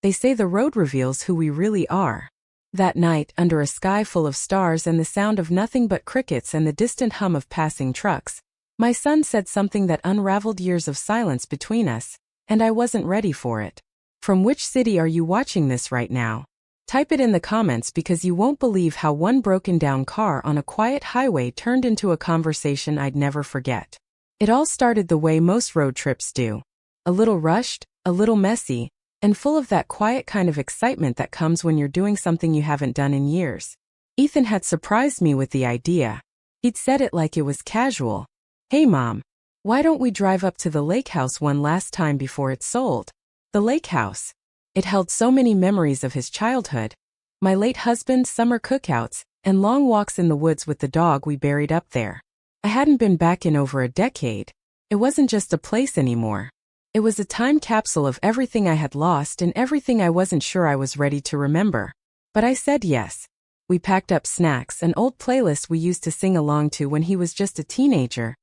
They say the road reveals who we really are. That night, under a sky full of stars and the sound of nothing but crickets and the distant hum of passing trucks, my son said something that unraveled years of silence between us, and I wasn't ready for it. From which city are you watching this right now? Type it in the comments because you won't believe how one broken down car on a quiet highway turned into a conversation I'd never forget. It all started the way most road trips do. A little rushed, a little messy, and full of that quiet kind of excitement that comes when you're doing something you haven't done in years. Ethan had surprised me with the idea. He'd said it like it was casual. "Hey Mom, why don't we drive up to the lakehouse one last time before it's sold?" The lakehouse. It held so many memories of his childhood. My late husband's summer cookouts, and long walks in the woods with the dog we buried up there. I hadn't been back in over a decade. It wasn't just a place anymore. It was a time capsule of everything I had lost and everything I wasn't sure I was ready to remember. But I said yes. We packed up snacks and old playlists we used to sing along to when he was just a teenager,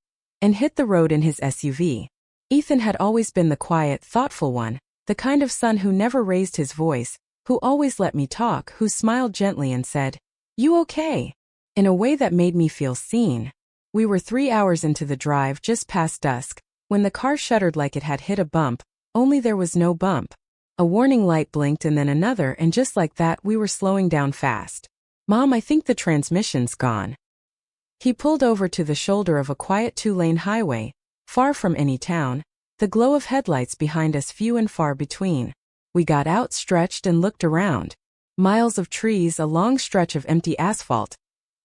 and hit the road in his SUV. Ethan had always been the quiet, thoughtful one, the kind of son who never raised his voice, who always let me talk, who smiled gently and said, "You okay?" in a way that made me feel seen. We were 3 hours into the drive just past dusk, when the car shuddered like it had hit a bump, only there was no bump. A warning light blinked and then another, and just like that we were slowing down fast. "Mom, I think the transmission's gone." He pulled over to the shoulder of a quiet 2-lane highway, far from any town, the glow of headlights behind us few and far between. We got out, stretched, and looked around. Miles of trees, a long stretch of empty asphalt,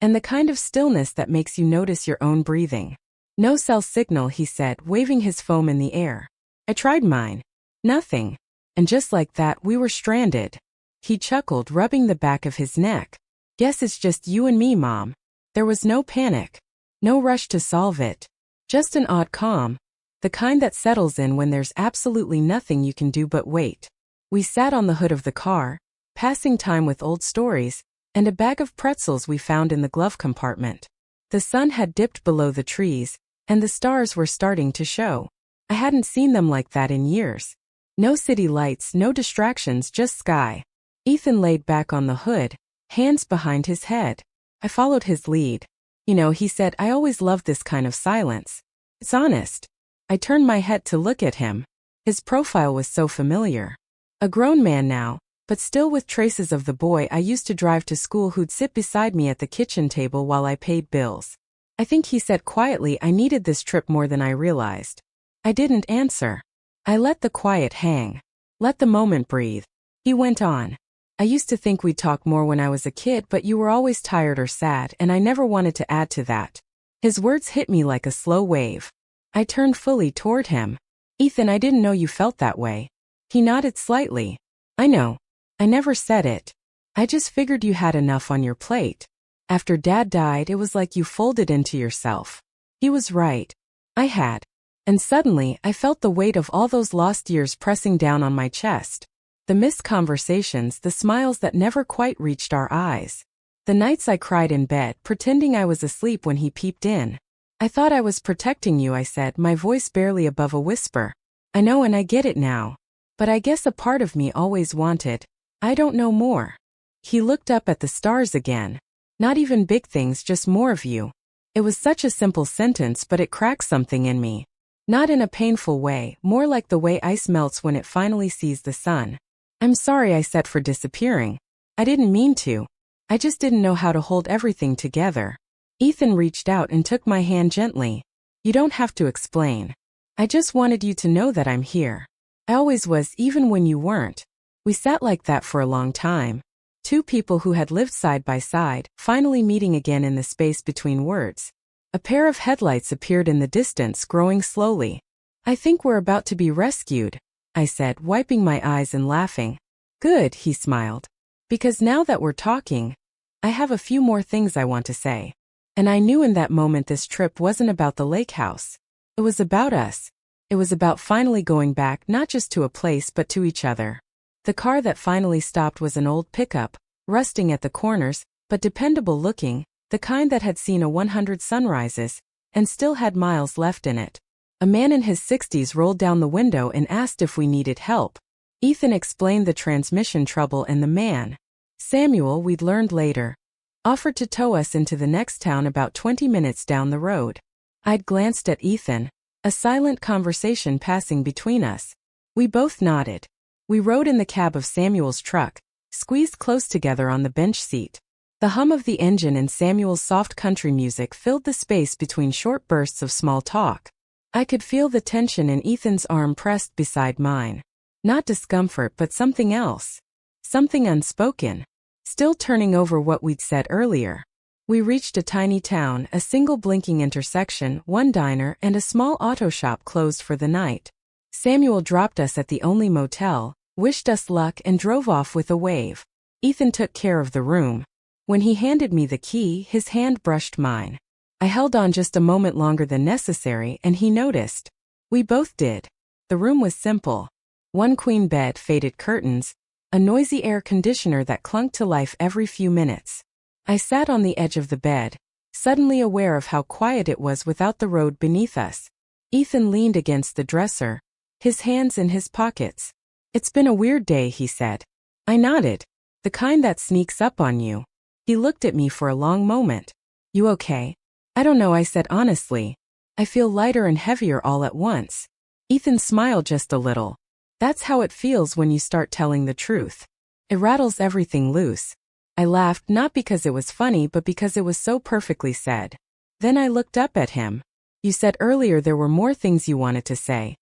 and the kind of stillness that makes you notice your own breathing. "No cell signal," he said, waving his phone in the air. I tried mine. Nothing. And just like that, we were stranded. He chuckled, rubbing the back of his neck. "Guess it's just you and me, Mom." There was no panic. No rush to solve it. Just an odd calm. The kind that settles in when there's absolutely nothing you can do but wait. We sat on the hood of the car, passing time with old stories, and a bag of pretzels we found in the glove compartment. The sun had dipped below the trees, and the stars were starting to show. I hadn't seen them like that in years. No city lights, no distractions, just sky. Ethan laid back on the hood, hands behind his head. I followed his lead. "You know," he said, "I always loved this kind of silence. It's honest." I turned my head to look at him. His profile was so familiar. A grown man now, but still with traces of the boy I used to drive to school who'd sit beside me at the kitchen table while I paid bills. "I think," he said quietly, "I needed this trip more than I realized." I didn't answer. I let the quiet hang. Let the moment breathe. He went on. "I used to think we'd talk more when I was a kid, but you were always tired or sad, and I never wanted to add to that." His words hit me like a slow wave. I turned fully toward him. "Ethan, I didn't know you felt that way." He nodded slightly. "I know. I never said it. I just figured you had enough on your plate. After Dad died, it was like you folded into yourself." He was right. I had. And suddenly, I felt the weight of all those lost years pressing down on my chest. The missed conversations, the smiles that never quite reached our eyes. The nights I cried in bed, pretending I was asleep when he peeped in. "I thought I was protecting you," I said, my voice barely above a whisper. "I know, and I get it now. But I guess a part of me always wanted, I don't know, more." He looked up at the stars again. "Not even big things, just more of you." It was such a simple sentence, but it cracked something in me. Not in a painful way, more like the way ice melts when it finally sees the sun. "I'm sorry," I said, "for disappearing. I didn't mean to. I just didn't know how to hold everything together." Ethan reached out and took my hand gently. "You don't have to explain. I just wanted you to know that I'm here. I always was, even when you weren't." We sat like that for a long time. Two people who had lived side by side, finally meeting again in the space between words. A pair of headlights appeared in the distance, growing slowly. "I think we're about to be rescued," I said, wiping my eyes and laughing. "Good," he smiled. "Because now that we're talking, I have a few more things I want to say." And I knew in that moment this trip wasn't about the lake house. It was about us. It was about finally going back, not just to a place but to each other. The car that finally stopped was an old pickup, rusting at the corners, but dependable looking, the kind that had seen 100 sunrises, and still had miles left in it. A man in his 60s rolled down the window and asked if we needed help. Ethan explained the transmission trouble and the man, Samuel, we'd learned later, offered to tow us into the next town about 20 minutes down the road. I'd glanced at Ethan, a silent conversation passing between us. We both nodded. We rode in the cab of Samuel's truck, squeezed close together on the bench seat. The hum of the engine and Samuel's soft country music filled the space between short bursts of small talk. I could feel the tension in Ethan's arm pressed beside mine. Not discomfort but something else. Something unspoken. Still turning over what we'd said earlier. We reached a tiny town, a single blinking intersection, one diner, and a small auto shop closed for the night. Samuel dropped us at the only motel, wished us luck and drove off with a wave. Ethan took care of the room. When he handed me the key, his hand brushed mine. I held on just a moment longer than necessary and he noticed. We both did. The room was simple. One queen bed, faded curtains, a noisy air conditioner that clunked to life every few minutes. I sat on the edge of the bed, suddenly aware of how quiet it was without the road beneath us. Ethan leaned against the dresser, his hands in his pockets. It's been a weird day, he said. I nodded. The kind that sneaks up on you. He looked at me for a long moment. You okay? I don't know, I said honestly. I feel lighter and heavier all at once. Ethan smiled just a little. That's how it feels when you start telling the truth. It rattles everything loose. I laughed not because it was funny but because it was so perfectly said. Then I looked up at him. You said earlier there were more things you wanted to say.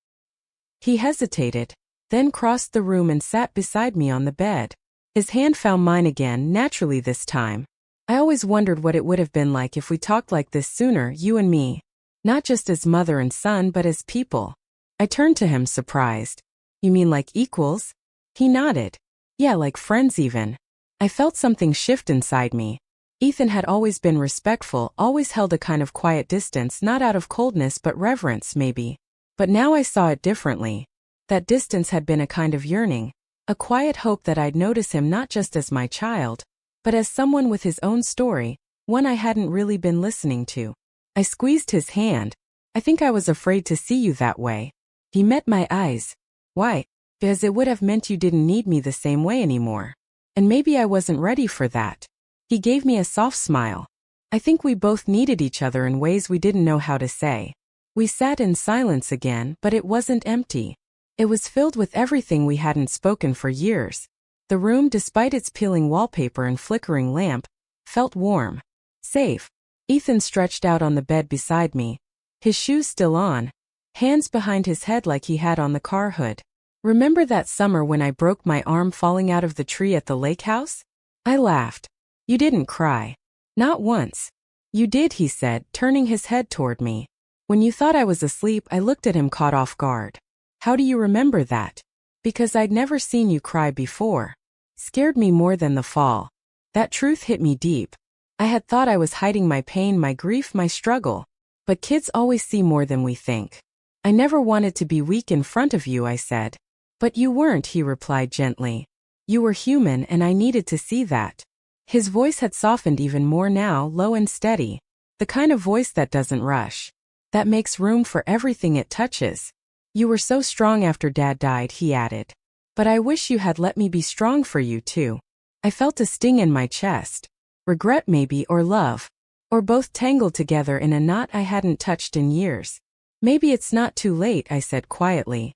He hesitated, then crossed the room and sat beside me on the bed. His hand found mine again, naturally this time. I always wondered what it would have been like if we talked like this sooner, you and me. Not just as mother and son but as people. I turned to him, surprised. You mean like equals? He nodded. Yeah, like friends even. I felt something shift inside me. Ethan had always been respectful, always held a kind of quiet distance, not out of coldness but reverence maybe. But now I saw it differently. That distance had been a kind of yearning, a quiet hope that I'd notice him not just as my child, but as someone with his own story, one I hadn't really been listening to. I squeezed his hand. I think I was afraid to see you that way. He met my eyes. Why? Because it would have meant you didn't need me the same way anymore. And maybe I wasn't ready for that. He gave me a soft smile. I think we both needed each other in ways we didn't know how to say. We sat in silence again, but it wasn't empty. It was filled with everything we hadn't spoken for years. The room, despite its peeling wallpaper and flickering lamp, felt warm. Safe. Ethan stretched out on the bed beside me, his shoes still on, hands behind his head like he had on the car hood. Remember that summer when I broke my arm falling out of the tree at the lakehouse? I laughed. You didn't cry. Not once. You did, he said, turning his head toward me. When you thought I was asleep, I looked at him, caught off guard. How do you remember that? Because I'd never seen you cry before. Scared me more than the fall. That truth hit me deep. I had thought I was hiding my pain, my grief, my struggle. But kids always see more than we think. I never wanted to be weak in front of you, I said. But you weren't, he replied gently. You were human and I needed to see that. His voice had softened even more now, low and steady. The kind of voice that doesn't rush. That makes room for everything it touches. You were so strong after Dad died, he added. But I wish you had let me be strong for you too. I felt a sting in my chest. Regret maybe, or love. Or both tangled together in a knot I hadn't touched in years. Maybe it's not too late, I said quietly.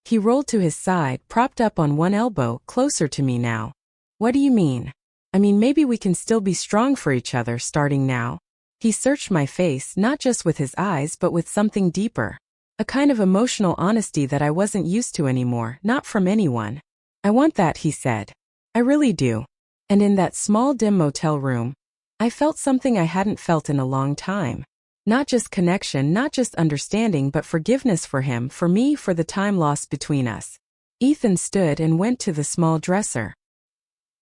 He rolled to his side, propped up on one elbow, closer to me now. What do you mean? I mean, maybe we can still be strong for each other starting now. He searched my face, not just with his eyes but with something deeper. A kind of emotional honesty that I wasn't used to anymore, not from anyone. I want that, he said. I really do. And in that small dim motel room, I felt something I hadn't felt in a long time. Not just connection, not just understanding, but forgiveness for him, for me, for the time lost between us. Ethan stood and went to the small dresser.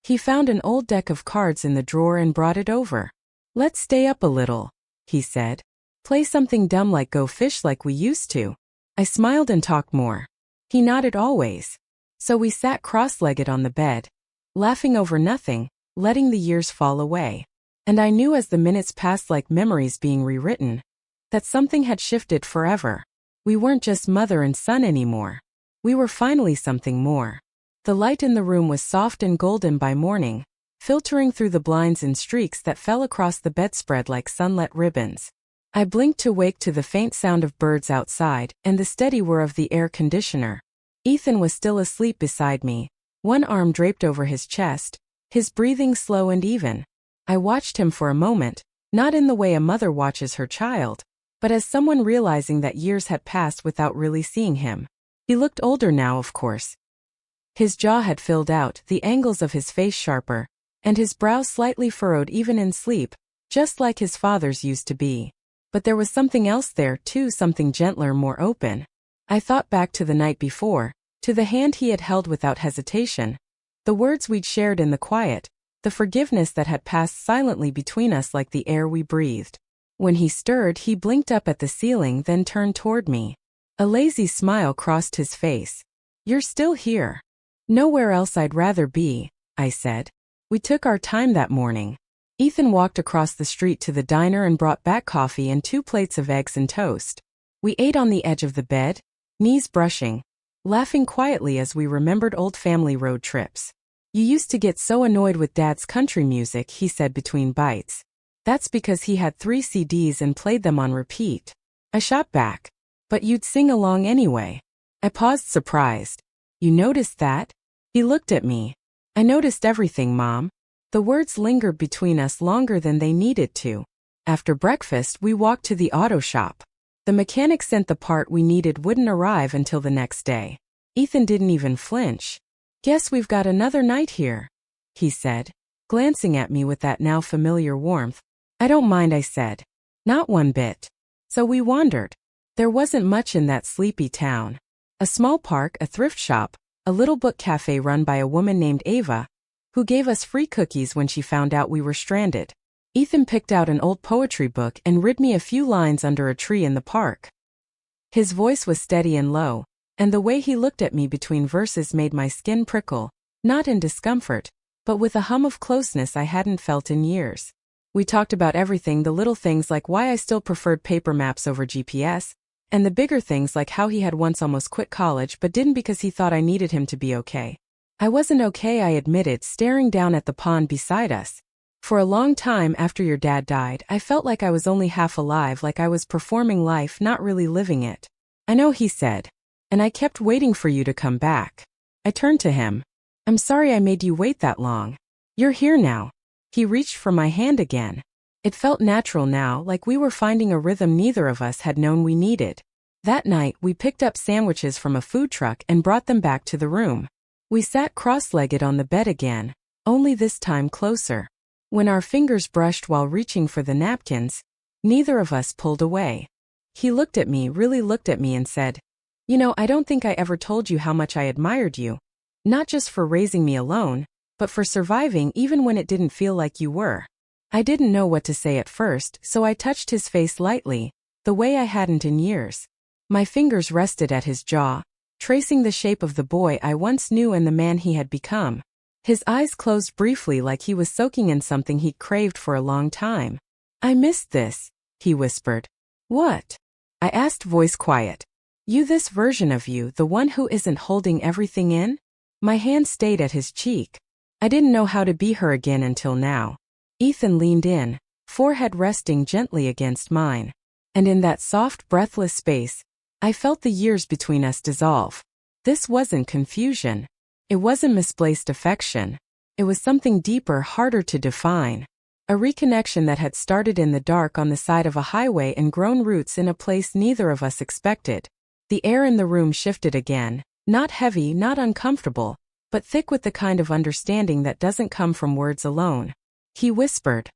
He found an old deck of cards in the drawer and brought it over. Let's stay up a little, he said. Play something dumb like go fish like we used to. I smiled and talked more. He nodded always. So we sat cross-legged on the bed, laughing over nothing, letting the years fall away. And I knew as the minutes passed like memories being rewritten, that something had shifted forever. We weren't just mother and son anymore. We were finally something more. The light in the room was soft and golden by morning, filtering through the blinds in streaks that fell across the bedspread like sunlit ribbons. I blinked to wake to the faint sound of birds outside and the steady whir of the air conditioner. Ethan was still asleep beside me, one arm draped over his chest, his breathing slow and even. I watched him for a moment, not in the way a mother watches her child, but as someone realizing that years had passed without really seeing him. He looked older now, of course. His jaw had filled out, the angles of his face sharper, and his brow slightly furrowed even in sleep, just like his father's used to be. But there was something else there too, something gentler, more open. I thought back to the night before, to the hand he had held without hesitation, the words we'd shared in the quiet, the forgiveness that had passed silently between us like the air we breathed. When he stirred, he blinked up at the ceiling, then turned toward me. A lazy smile crossed his face. "You're still here." "Nowhere else I'd rather be," I said. We took our time that morning. Ethan walked across the street to the diner and brought back coffee and 2 plates of eggs and toast. We ate on the edge of the bed, knees brushing, laughing quietly as we remembered old family road trips. "You used to get so annoyed with Dad's country music," he said between bites. "That's because he had 3 CDs and played them on repeat." I shot back. "But you'd sing along anyway." I paused, surprised. "You noticed that?" He looked at me. "I noticed everything, Mom." The words lingered between us longer than they needed to. After breakfast, we walked to the auto shop. The mechanic sent the part we needed wouldn't arrive until the next day. Ethan didn't even flinch. "Guess we've got another night here," he said, glancing at me with that now familiar warmth. "I don't mind," I said. "Not one bit." So we wandered. There wasn't much in that sleepy town. A small park, a thrift shop, a little book cafe run by a woman named Ava, who gave us free cookies when she found out we were stranded. Ethan picked out an old poetry book and read me a few lines under a tree in the park. His voice was steady and low, and the way he looked at me between verses made my skin prickle, not in discomfort, but with a hum of closeness I hadn't felt in years. We talked about everything, the little things like why I still preferred paper maps over GPS, and the bigger things like how he had once almost quit college but didn't because he thought I needed him to be okay. I wasn't okay, I admitted, staring down at the pond beside us. For a long time after your dad died, I felt like I was only half alive, like I was performing life, not really living it. "I know," he said. "And I kept waiting for you to come back." I turned to him. "I'm sorry I made you wait that long. You're here now." He reached for my hand again. It felt natural now, like we were finding a rhythm neither of us had known we needed. That night, we picked up sandwiches from a food truck and brought them back to the room. We sat cross-legged on the bed again, only this time closer. When our fingers brushed while reaching for the napkins, neither of us pulled away. He looked at me, really looked at me, and said, "You know, I don't think I ever told you how much I admired you. Not just for raising me alone, but for surviving even when it didn't feel like you were." I didn't know what to say at first, so I touched his face lightly, the way I hadn't in years. My fingers rested at his jaw, tracing the shape of the boy I once knew and the man he had become. His eyes closed briefly like he was soaking in something he'd craved for a long time. "I missed this," he whispered. "What?" I asked, voice quiet. "You, this version of you, the one who isn't holding everything in?" My hand stayed at his cheek. I didn't know how to be her again until now. Ethan leaned in, forehead resting gently against mine. And in that soft, breathless space, I felt the years between us dissolve. This wasn't confusion. It wasn't misplaced affection. It was something deeper, harder to define. A reconnection that had started in the dark on the side of a highway and grown roots in a place neither of us expected. The air in the room shifted again, not heavy, not uncomfortable, but thick with the kind of understanding that doesn't come from words alone. He whispered,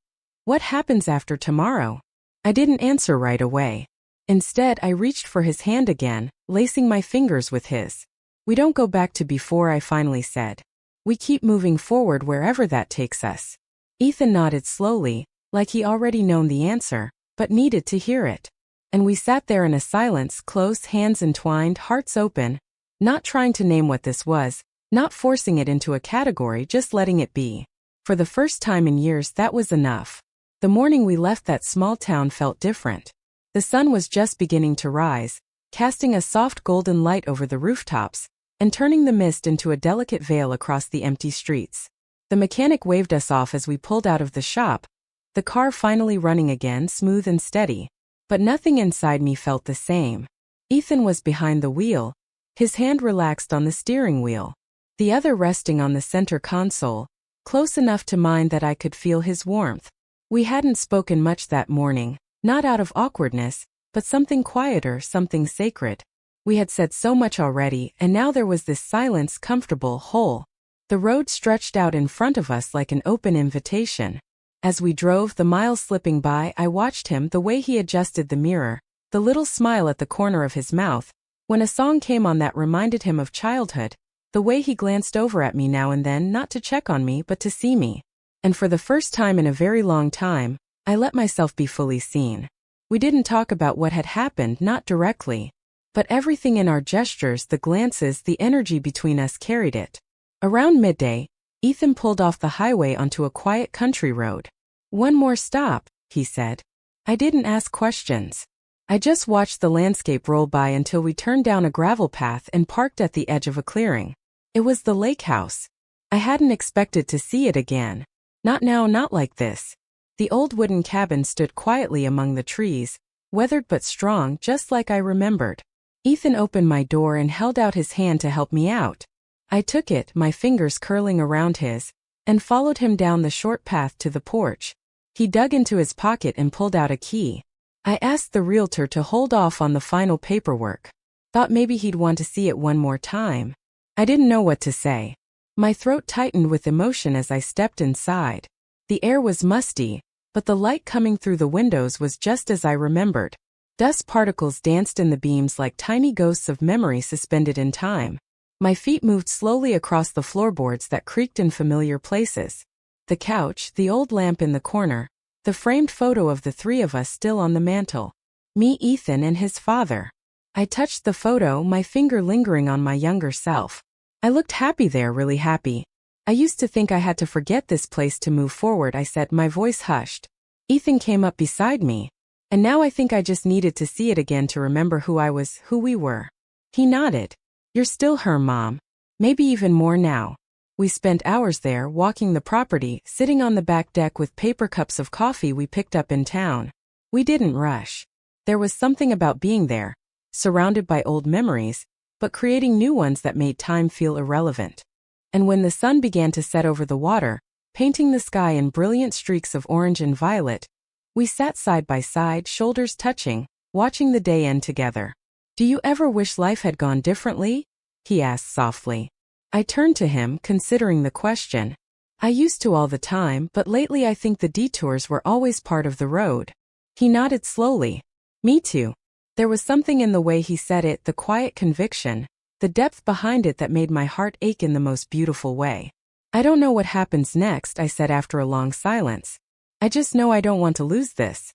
"What happens after tomorrow?" I didn't answer right away. Instead, I reached for his hand again, lacing my fingers with his. "We don't go back to before," I finally said. "We keep moving forward wherever that takes us." Ethan nodded slowly, like he already known the answer, but needed to hear it. And we sat there in a silence, close, hands entwined, hearts open, not trying to name what this was, not forcing it into a category, just letting it be. For the first time in years, that was enough. The morning we left that small town felt different. The sun was just beginning to rise, casting a soft golden light over the rooftops, and turning the mist into a delicate veil across the empty streets. The mechanic waved us off as we pulled out of the shop, the car finally running again, smooth and steady. But nothing inside me felt the same. Ethan was behind the wheel, his hand relaxed on the steering wheel, the other resting on the center console, close enough to mine that I could feel his warmth. We hadn't spoken much that morning, not out of awkwardness, but something quieter, something sacred. We had said so much already, and now there was this silence, comfortable, whole. The road stretched out in front of us like an open invitation. As we drove, the miles slipping by, I watched him, the way he adjusted the mirror, the little smile at the corner of his mouth, when a song came on that reminded him of childhood, the way he glanced over at me now and then, not to check on me but to see me. And for the first time in a very long time, I let myself be fully seen. We didn't talk about what had happened, not directly. But everything in our gestures, the glances, the energy between us carried it. Around midday, Ethan pulled off the highway onto a quiet country road. "One more stop," he said. I didn't ask questions. I just watched the landscape roll by until we turned down a gravel path and parked at the edge of a clearing. It was the lakehouse. I hadn't expected to see it again. Not now, not like this. The old wooden cabin stood quietly among the trees, weathered but strong, just like I remembered. Ethan opened my door and held out his hand to help me out. I took it, my fingers curling around his, and followed him down the short path to the porch. He dug into his pocket and pulled out a key. I asked the realtor to hold off on the final paperwork. Thought maybe he'd want to see it one more time. I didn't know what to say. My throat tightened with emotion as I stepped inside. The air was musty, but the light coming through the windows was just as I remembered. Dust particles danced in the beams like tiny ghosts of memory suspended in time. My feet moved slowly across the floorboards that creaked in familiar places. The couch, the old lamp in the corner, the framed photo of the three of us still on the mantel. Me, Ethan, and his father. I touched the photo, my finger lingering on my younger self. I looked happy there, really happy. I used to think I had to forget this place to move forward, I said, my voice hushed. Ethan came up beside me. And now I think I just needed to see it again to remember who I was, who we were. He nodded. "You're still her, Mom. Maybe even more now." We spent hours there, walking the property, sitting on the back deck with paper cups of coffee we picked up in town. We didn't rush. There was something about being there, surrounded by old memories, but creating new ones that made time feel irrelevant. And when the sun began to set over the water, painting the sky in brilliant streaks of orange and violet, we sat side by side, shoulders touching, watching the day end together. "Do you ever wish life had gone differently?" he asked softly. I turned to him, considering the question. I used to all the time, but lately I think the detours were always part of the road. He nodded slowly. Me too. There was something in the way he said it, the quiet conviction, the depth behind it that made my heart ache in the most beautiful way. "I don't know what happens next," I said after a long silence. "I just know I don't want to lose this."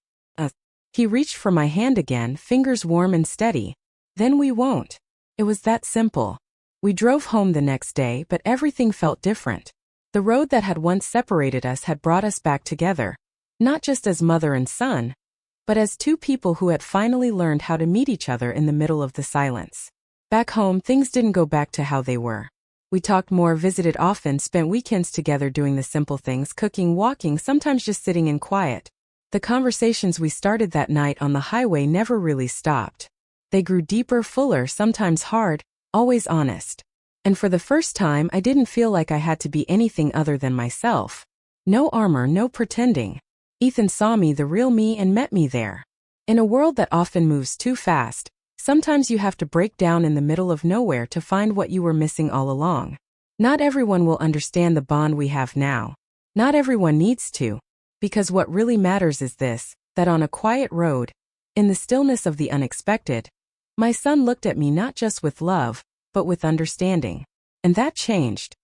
He reached for my hand again, fingers warm and steady. "Then we won't." It was that simple. We drove home the next day, but everything felt different. The road that had once separated us had brought us back together, not just as mother and son, but as two people who had finally learned how to meet each other in the middle of the silence. Back home, things didn't go back to how they were. We talked more, visited often, spent weekends together doing the simple things, cooking, walking, sometimes just sitting in quiet. The conversations we started that night on the highway never really stopped. They grew deeper, fuller, sometimes hard, always honest. And for the first time, I didn't feel like I had to be anything other than myself. No armor, no pretending. Ethan saw me, the real me, and met me there. In a world that often moves too fast, sometimes you have to break down in the middle of nowhere to find what you were missing all along. Not everyone will understand the bond we have now. Not everyone needs to. Because what really matters is this, that on a quiet road, in the stillness of the unexpected, my son looked at me not just with love, but with understanding. And that changed